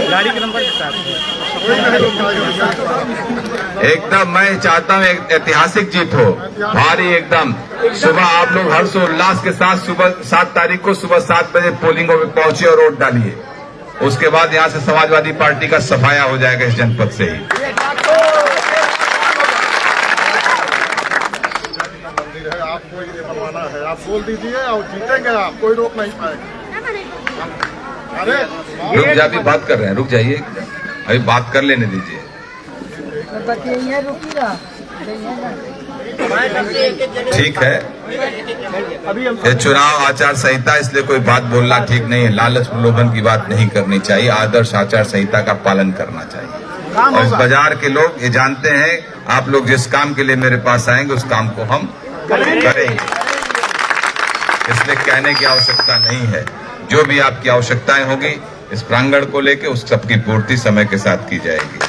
गाड़ी के नंबर एकदम मैं चाहता हूँ एक ऐतिहासिक जीत हो, भारी एकदम। सुबह आप लोग हर्षोल्लास के साथ सुबह 7 तारीख को सुबह 7 बजे पोलिंग में पहुंचे और वोट डालिए। उसके बाद यहाँ से समाजवादी पार्टी का सफाया हो जाएगा इस जनपद से ही। आपको ये बनवाना है, आप बोल दीजिए और जीतेंगे आप, कोई रोक नहीं पाएगा। अरे रुक जा, अभी बात कर रहे हैं, रुक जाइए, अभी बात कर लेने दीजिए। ठीक है, ये चुनाव आचार संहिता, इसलिए कोई बात बोलना ठीक नहीं है। लालच प्रलोभन की बात नहीं करनी चाहिए, आदर्श आचार संहिता का पालन करना चाहिए। और इस बाजार के लोग ये जानते हैं, आप लोग जिस काम के लिए मेरे पास आएंगे उस काम को हम करेंगे, इसलिए कहने की आवश्यकता नहीं है। जो भी आपकी आवश्यकताएं होगी इस प्रांगण को लेकर, उस सबकी पूर्ति समय के साथ की जाएगी।